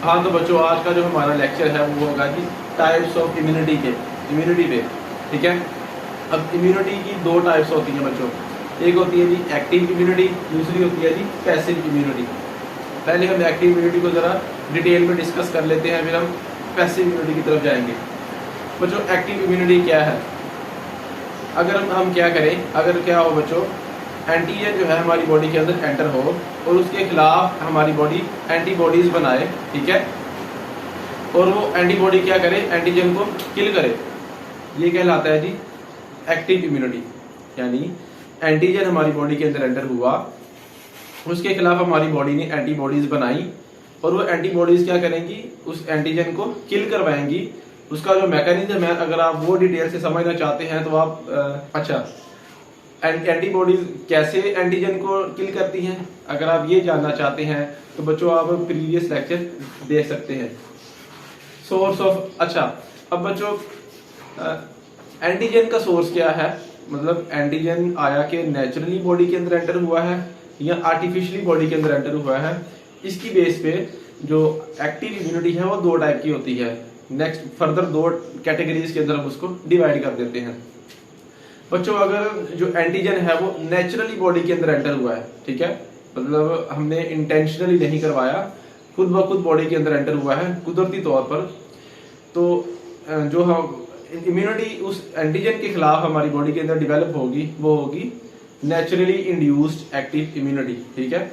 हाँ तो बच्चों, आज का जो हमारा लेक्चर है वो होगा जी टाइप्स ऑफ इम्यूनिटी पे। ठीक है। अब इम्यूनिटी की दो टाइप्स होती हैं बच्चों। एक होती है जी एक्टिव इम्यूनिटी, दूसरी होती है जी पैसिव इम्यूनिटी। पहले हम एक्टिव इम्यूनिटी को ज़रा डिटेल में डिस्कस कर लेते हैं, फिर हम पैसिव इम्यूनिटी की तरफ जाएंगे। बच्चों, एक्टिव इम्यूनिटी क्या है? अगर हम क्या करें, अगर क्या हो बच्चों, एंटीजन जो है हमारी बॉडी के अंदर एंटर हो और उसके खिलाफ हमारी बॉडी एंटीबॉडीज बनाए, ठीक है, और वो एंटीबॉडी क्या करे, एंटीजन को किल करे, ये कहलाता है जी एक्टिव इम्यूनिटी। यानी एंटीजन हमारी बॉडी के अंदर एंटर हुआ, उसके खिलाफ हमारी बॉडी ने एंटीबॉडीज बनाई और वो एंटीबॉडीज क्या करेंगी, उस एंटीजन को किल करवाएंगी। उसका जो मैकेनिज्म है, अगर आप वो डिटेल से समझना चाहते हैं तो आप एंटीबॉडीज कैसे एंटीजन को किल करती हैं, अगर आप ये जानना चाहते हैं तो बच्चों आप प्रीवियस लेक्चर देख सकते हैं। सोर्स ऑफ अब बच्चों एंटीजन का सोर्स क्या है? मतलब एंटीजन आया कि नेचुरली बॉडी के अंदर एंटर हुआ है या आर्टिफिशियली बॉडी के अंदर एंटर हुआ है। इसकी बेस पे जो एक्टिव इम्यूनिटी है वो दो टाइप की होती है। नेक्स्ट फर्दर दो कैटेगरीज के अंदर हम उसको डिवाइड कर देते हैं। बच्चों, अगर जो एंटीजन है वो नेचुरली बॉडी के अंदर एंटर हुआ है, ठीक है, मतलब हमने इंटेंशनली नहीं करवाया, खुद ब खुद बॉडी के अंदर एंटर हुआ है कुदरती तौर पर, तो जो हम इम्यूनिटी उस एंटीजन के खिलाफ हमारी बॉडी के अंदर डेवलप होगी वो होगी नेचुरली इंड्यूस्ड एक्टिव इम्यूनिटी। ठीक है।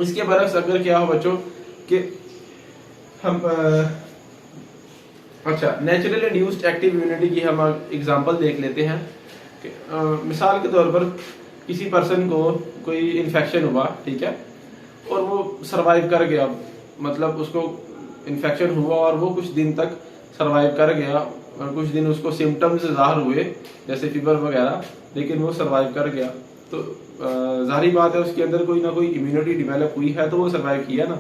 इसके बरक्स अगर क्या हो बच्चों कि हम नेचुरली इंड्यूस्ड एक्टिव इम्यूनिटी की हम एग्जांपल देख लेते हैं कि मिसाल के तौर पर किसी पर्सन को कोई इन्फेक्शन हुआ, ठीक है, और वो सरवाइव कर गया, मतलब उसको इन्फेक्शन हुआ और वो कुछ दिन तक सरवाइव कर गया और कुछ दिन उसको सिम्टम्स ज़ाहिर हुए जैसे फीवर वगैरह, लेकिन वो सरवाइव कर गया, तो जाहिर बात है उसके अंदर कोई ना कोई इम्यूनिटी डेवलप हुई है, तो वो सरवाइव किया ना,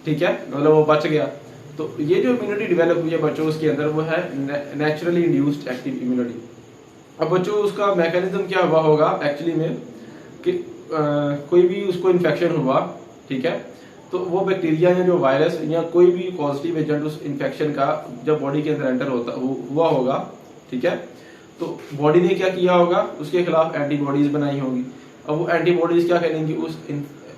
ठीक है, मतलब वो बच गया। तो ये जो इम्यूनिटी डेवलप हुई है बच्चों उसके अंदर वो है नेचुरली इंड्यूस्ड एक्टिव इम्यूनिटी। अब बच्चों उसका मैकेनिज्म क्या हुआ होगा एक्चुअली में कि कोई भी उसको इन्फेक्शन हुआ, ठीक है, तो वो बैक्टीरिया या जो वायरस या कोई भी पॉजिटिव एजेंट उस इन्फेक्शन का जब बॉडी के अंदर एंटर हुआ होगा, ठीक है, तो बॉडी ने क्या किया होगा, उसके खिलाफ एंटीबॉडीज बनाई होगी। अब वो एंटीबॉडीज क्या करेंगी, उस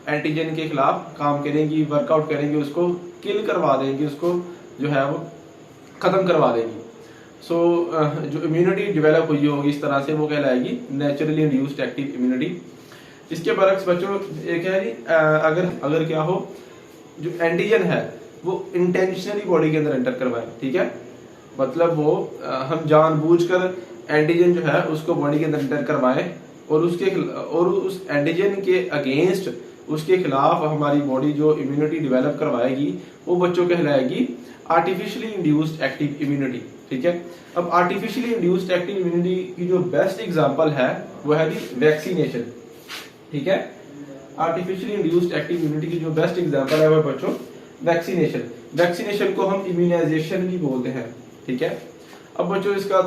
एंटीजन के खिलाफ काम करेंगी, वर्कआउट करेंगी, उसको किल करवा देंगी, उसको जो है वो खत्म करवा देंगी। सो जो इम्यूनिटी डेवलप हुई होगी इस तरह से वो कहलाएगी नेचुरली इंड्यूस्ड एक्टिव इम्यूनिटी। इसके बरक्स बच्चों एक है अगर क्या हो, जो एंटीजन है वो इंटेंशनली बॉडी के अंदर एंटर करवाए, ठीक है, मतलब वो हम जानबूझकर एंटीजन जो है उसको बॉडी के अंदर एंटर करवाए और उस एंटीजन के अगेंस्ट, उसके खिलाफ हमारी बॉडी जो इम्यूनिटी डेवलप करवाएगी वो बच्चों कहलाएगी आर्टिफिशियली इंड्यूस्ड एक्टिव इम्यूनिटी। ठीक है। अब आर्टिफिशियली इंड्यूस्ड एक्टिव इम्यूनिटी की जो बेस्ट एग्जांपल है वो है वैक्सीनेशन। ठीक है। आर्टिफिशियली इंड्यूस्ड एक्टिव इम्यूनिटी की जो बेस्ट एग्जांपल है वो बच्चों वैक्सीनेशन। वैक्सीनेशन को हम इम्यूनाइजेशन भी बोलते हैं, ठीक है। अब बच्चों इसका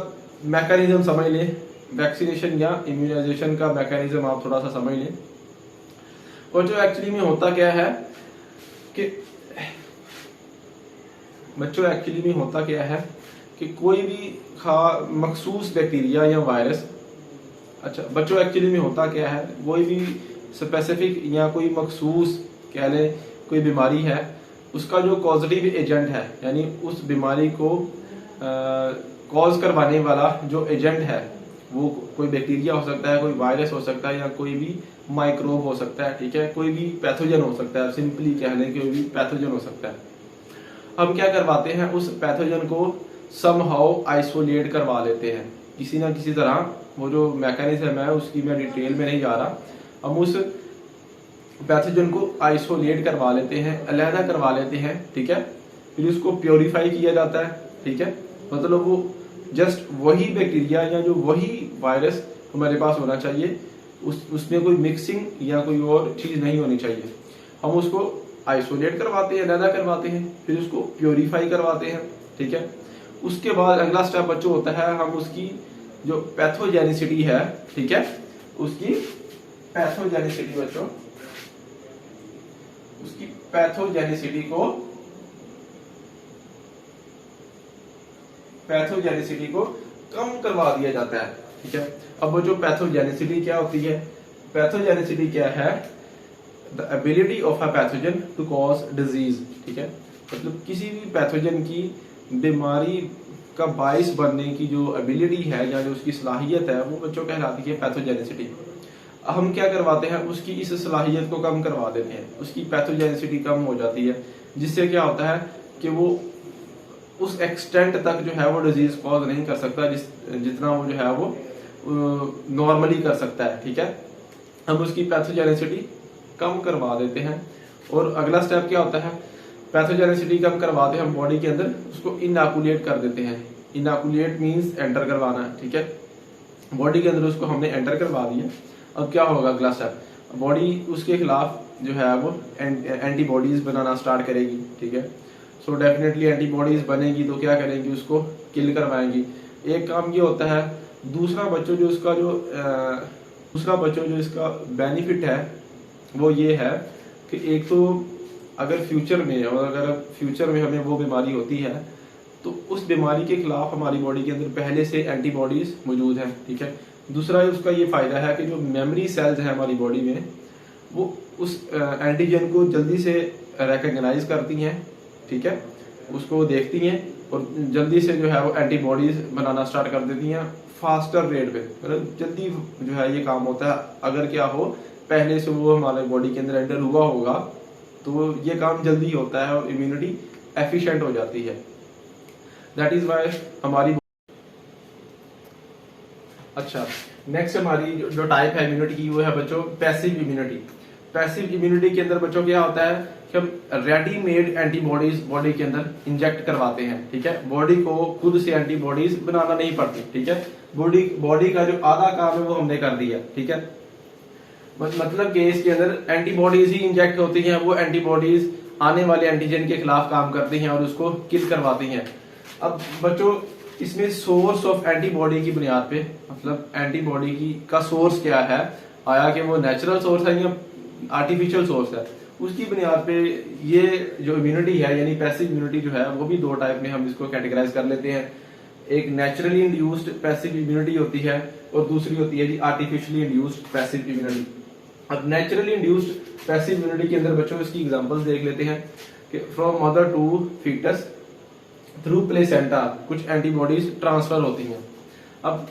मैकेनिज्म समझ लें, वैक्सीनेशन या इम्यूनाइजेशन का मैकेनिज्म आप थोड़ा सा समझ लें। और जो एक्चुअली में होता क्या है कि बच्चों एक्चुअली में होता क्या है कि कोई भी मखसूस बैक्टीरिया या वायरस, बच्चों एक्चुअली में होता क्या है, कोई भी स्पेसिफिक या कोई मखसूस कह लें कोई बीमारी है, उसका जो कॉजेटिव एजेंट है, यानी उस बीमारी को कॉज करवाने वाला जो एजेंट है वो कोई बैक्टीरिया हो सकता है, कोई वायरस हो सकता है या कोई भी माइक्रोब हो सकता है, ठीक है, कोई भी पैथोजन हो सकता है, सिंपली कह लें कोई भी पैथोजन हो सकता है। हम क्या करवाते हैं, उस पैथोजन को समहाउ आइसोलेट करवा लेते हैं किसी ना किसी तरह। वो जो मैकेनिज्म है उसकी मैं डिटेल में नहीं जा रहा, हम उस पैथोजन को आइसोलेट करवा लेते हैं, अलहदा करवा लेते हैं, ठीक है, फिर उसको प्योरीफाई किया जाता है, ठीक है, मतलब वो जस्ट वही बैक्टीरिया या जो वही वायरस हमारे पास होना चाहिए, उसमें कोई मिक्सिंग या कोई और चीज नहीं होनी चाहिए। हम उसको आइसोलेट करवाते हैं, अलहदा करवाते हैं, फिर उसको प्योरीफाई करवाते हैं, ठीक है। उसके बाद अगला स्टेप बच्चों होता है, हम उसकी जो पैथोजेनिसिटी है, ठीक है, उसकी पैथोजेनिसिटी बच्चों, उसकी पैथोजेनिसिटी को पैथोजेनिसिटी को कम करवा दिया जाता है, ठीक है। अब वो जो पैथोजेनिसिटी क्या होती है, पैथोजेनिसिटी क्या है, the ability of a pathogen to cause disease, ठीक है। मतलब किसी भी पैथोजन की बीमारी का बाइस बनने की जो एबिलिटी है या जो उसकी सलाहियत है वो बच्चों कहलाती है पैथोजेनिसिटी। हम क्या करवाते हैं, उसकी इस सलाहियत को कम करवा देते हैं, उसकी पैथोजेनिसिटी कम हो जाती है, जिससे क्या होता है कि वो उस एक्सटेंट तक जो है वो डिजीज कॉज नहीं कर सकता जितना वो जो है वो नॉर्मली कर सकता है, ठीक है। हम उसकी पैथोजेनिसिटी कम करवा देते हैं। और अगला स्टेप क्या होता है, पैथोजेनिसिटी कम करवाते हैं हम बॉडी के अंदर, उसको इनएकुलेट कर देते हैं। इनएकुलेट मींस एंटर करवाना, ठीक है। बॉडी के अंदर उसको हमने एंटर करवा दिया। अब क्या होगा अगला स्टेप, बॉडी उसके खिलाफ जो है वो एंटीबॉडीज बनाना स्टार्ट करेगी, ठीक है। सो डेफिनेटली एंटीबॉडीज बनेगी तो क्या करेंगी, उसको किल करवाएंगी। एक काम ये होता है। दूसरा बच्चों जो इसका बेनिफिट है वो ये है कि एक तो अगर फ्यूचर में हमें वो बीमारी होती है तो उस बीमारी के खिलाफ हमारी बॉडी के अंदर पहले से एंटीबॉडीज मौजूद हैं, ठीक है। दूसरा उसका ये फायदा है कि जो मेमोरी सेल्स हैं हमारी बॉडी में वो उस एंटीजन को जल्दी से रिकॉग्नाइज करती हैं, ठीक है, उसको देखती हैं और जल्दी से जो है वो एंटीबॉडीज बनाना स्टार्ट कर देती हैं फास्टर रेट पे। मतलब जल्दी जो है ये काम होता है। अगर क्या हो पहले से वो हमारे बॉडी के अंदर एंटर हुआ होगा तो ये काम जल्दी होता है और इम्यूनिटी एफिशिएंट हो जाती है। दैट इज वाई हमारी अच्छा नेक्स्ट हमारी जो टाइप है इम्यूनिटी की वो है बच्चों पैसिव इम्यूनिटी। पैसिव इम्यूनिटी के अंदर बच्चों क्या होता है कि हम रेडीमेड एंटीबॉडीज बॉडी के अंदर इंजेक्ट करवाते हैं, ठीक है। बॉडी को खुद से एंटीबॉडीज बनाना नहीं पड़ती, ठीक है। बॉडी का जो आधा काम है वो हमने कर दिया, ठीक है। मतलब कि इसके अंदर एंटीबॉडीज ही इंजेक्ट होती हैं, वो एंटीबॉडीज आने वाले एंटीजन के खिलाफ काम करती हैं और उसको किल करवाती हैं। अब बच्चों इसमें सोर्स ऑफ एंटीबॉडी की बुनियाद पे, मतलब एंटीबॉडी की का सोर्स क्या है, आया कि वो नेचुरल सोर्स है या आर्टिफिशियल सोर्स है, उसकी बुनियाद पे ये जो इम्यूनिटी है यानी पैसिव इम्यूनिटी जो है वो भी दो टाइप में हम इसको कैटेगराइज कर लेते हैं। एक नेचुरली इंड्यूस्ड पैसिव इम्यूनिटी होती है और दूसरी होती है जी आर्टिफिशियली इंड्यूस्ड पैसिव इम्यूनिटी। अब नेचुरली इंड्यूस्ड पैसिव इम्यूनिटी के अंदर बच्चों इसकी एग्जांपल्स देख लेते हैं कि from mother to foetus through placenta कुछ एंटीबॉडीज ट्रांसफर होती हैं। अब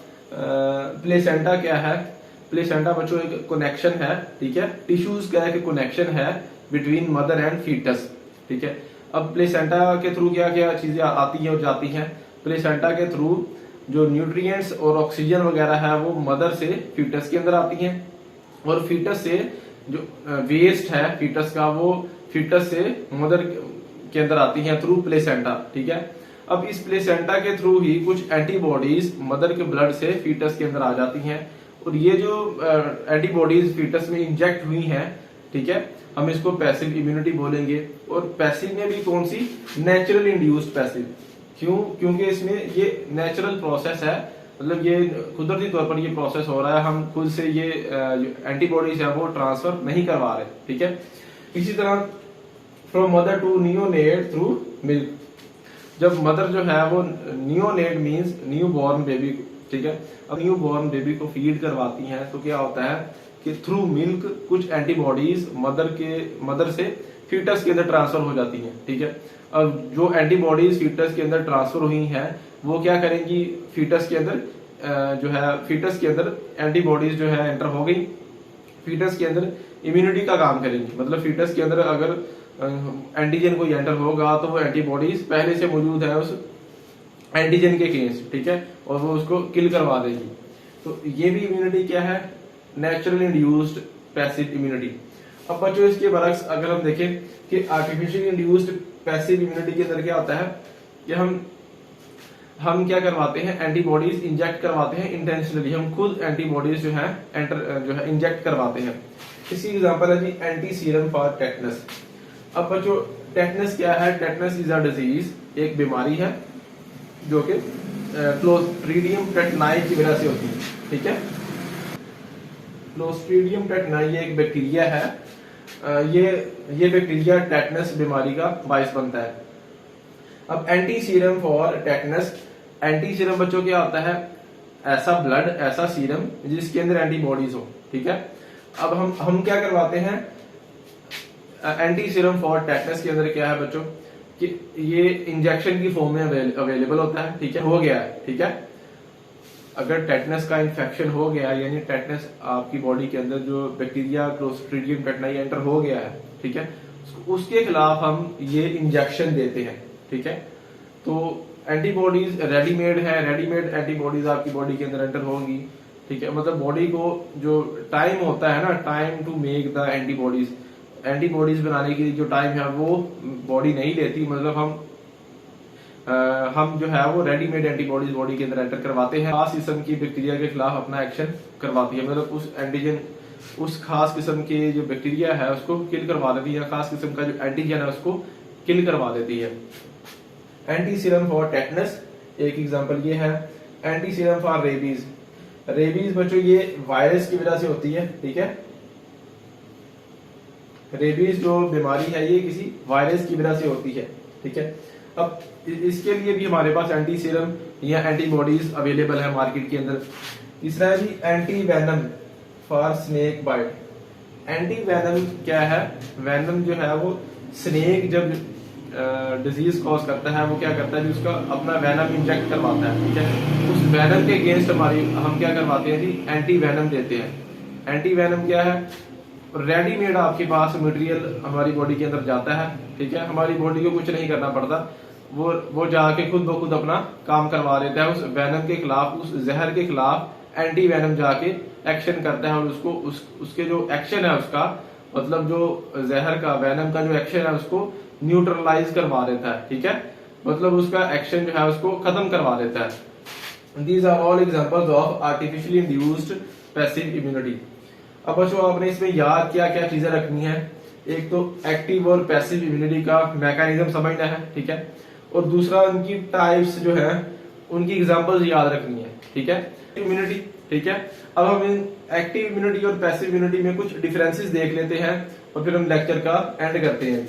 प्लेसेंटा क्या है, प्लेसेंटा बच्चों एक कनेक्शन है, ठीक है, टिश्यूज का एक कनेक्शन है बिटवीन मदर एंड फीटस, ठीक है। अब प्लेसेंटा के थ्रू क्या क्या चीजें आती हैं और जाती हैं, प्लेसेंटा के थ्रू जो न्यूट्रिएंट्स और ऑक्सीजन वगैरह है वो मदर से फीटस के अंदर आती हैं और फीटस से जो वेस्ट है फीटस का वो फीटस से मदर के अंदर आती हैं थ्रू प्लेसेंटा, ठीक है। अब इस प्लेसेंटा के थ्रू ही कुछ एंटीबॉडीज मदर के ब्लड से फीटस के अंदर आ जाती हैं और ये जो एंटीबॉडीज फीटस में इंजेक्ट हुई हैं, ठीक है, हम इसको पैसिव इम्यूनिटी बोलेंगे। और पैसिव में भी कौन सी, नेचुरल इंड्यूस्ड पैसिव। क्यों, क्योंकि इसमें ये नेचुरल प्रोसेस है, मतलब ये कुदरती तौर पर ये प्रोसेस हो रहा है, हम खुद से ये एंटीबॉडीज है वो ट्रांसफर नहीं करवा रहे, ठीक है। इसी तरह from mother to neonate through milk, जब मदर जो है वो neonate means new born baby, ठीक है, अब न्यू बॉर्न बेबी को फीड करवाती हैं तो क्या होता है कि थ्रू मिल्क कुछ एंटीबॉडीज मदर से फीटस के अंदर ट्रांसफर हो जाती हैं, ठीक है। अब जो एंटीबॉडीज फीटस के अंदर ट्रांसफर हुई हैं वो क्या करेंगी, फीटस के अंदर जो है फीटस के अंदर एंटीबॉडीज जो है एंटर हो गई, फीटस के अंदर इम्यूनिटी का काम करेंगी। मतलब फीटस के अंदर अगर एंटीजन कोई एंटर होगा तो वो एंटीबॉडीज पहले से मौजूद है उस एंटीजन के अगेंस्ट, ठीक है, और वो उसको किल करवा देगी। तो ये भी इम्यूनिटी क्या है, नेचुरल इंड्यूस्ड पैसिव इम्यूनिटी। अब बच्चों इसके बरक्स अगर हम देखें कि आर्टिफिशियल इंड्यूस्ड पैसिव इम्यूनिटी के अंदर क्या होता है कि हम क्या करवाते हैं, एंटीबॉडीज इंजेक्ट करवाते हैं इंटेंशनली, हम खुद एंटीबॉडीज जो है इंजेक्ट करवाते हैं। इसकी एग्जांपल है जी एंटी सीरम फॉर टेटनस। अब बच्चों टेटनस क्या है, टेटनस इज अ डिजीज, एक बीमारी है जो कि क्लोस्ट्रीडियम टेटनाई की वजह से होती है, ठीक है। क्लोस्ट्रीडियम टेटनाई ये एक बैक्टीरिया है, ये बैक्टीरिया टेटनस बीमारी का बायस बनता है। अब anti serum for tetanus anti serum बच्चों क्या होता है, ऐसा ब्लड, ऐसा सीरम जिसके अंदर एंटीबॉडीज हो, ठीक है। अब हम क्या करवाते हैं, एंटी सीरम फॉर टेटनस के अंदर क्या है बच्चों कि ये इंजेक्शन की फॉर्म में अवेलेबल होता है, ठीक है, हो गया है, ठीक है। अगर टेटनस का इन्फेक्शन हो गया यानी टेटनस आपकी बॉडी के अंदर जो बैक्टीरिया क्लोस्ट्रीडियम टेटनाई एंटर हो गया है, ठीक है, उसके खिलाफ हम ये इंजेक्शन देते हैं, ठीक है। तो एंटीबॉडीज रेडीमेड है, रेडीमेड एंटीबॉडीज आपकी बॉडी के अंदर एंटर होंगी, ठीक है। मतलब बॉडी को जो टाइम होता है ना, time to make the antibodies बनाने की जो टाइम है वो बॉडी नहीं लेती। मतलब हम जो है वो रेडीमेड एंटीबॉडीज बॉडी के अंदर एंटर करवाते हैं, खास किस्म की बैक्टीरिया के खिलाफ अपना एक्शन करवाती है। मतलब उस एंटीजन, उस खास किस्म के जो बैक्टीरिया है उसको किल करवा देती है, खास किस्म का जो एंटीजन है उसको किल करवा देती है। एंटी सीरम फॉर टेटनस एक एग्जांपल ये है। Anti serum for rabies, rabies बच्चों ये वायरस की वजह से होती है, ठीक है। रेबीज जो बीमारी है ये किसी वायरस की वजह से होती है, ठीक है। अब इसके लिए भी हमारे पास एंटी सीरम या एंटीबॉडीज अवेलेबल है मार्केट के अंदर। तीसरा है जी anti venom for snake bite. Anti venom क्या है, वेनम जो है वो स्नेक जब डिजीज कॉज करता है वो क्या करता है जी, उसका अपना वेनम इंजेक्ट करवाता है, ठीक है। उस वेनम के अगेंस्ट हम क्या करवाते हैं जी, एंटी वेनम देते हैं। एंटी वेनम क्या है, रेडीमेड आपके पास मटेरियल हमारी बॉडी के अंदर जाता है, ठीक है। हमारी बॉडी को कुछ नहीं करना पड़ता, वो जाके खुद ब खुद अपना काम करवा लेता है। उस वेनम के खिलाफ, उस जहर के खिलाफ एंटी वेनम जाके एक्शन करता है और उसको उसके जो एक्शन है उसका, मतलब जो जहर का वेनम का जो एक्शन है उसको न्यूट्रलाइज करवा देता है, ठीक है। मतलब उसका एक्शन जो है उसको खत्म करवा देता है। These are all examples of artificially induced passive immunity. अब बच्चों आपने इसमें याद क्या क्या चीजें रखनी है, एक तो एक्टिव और पैसिव इम्यूनिटी का मैकेनिज्म समझना है, ठीक है। और दूसरा उनकी टाइप्स जो है उनकी एग्जांपल्स याद रखनी है, ठीक है। इम्यूनिटी, ठीक है। अब हम इन एक्टिव इम्यूनिटी और पैसिव इम्यूनिटी में कुछ डिफरेंसेस देख लेते हैं और फिर हम लेक्चर का एंड करते हैं।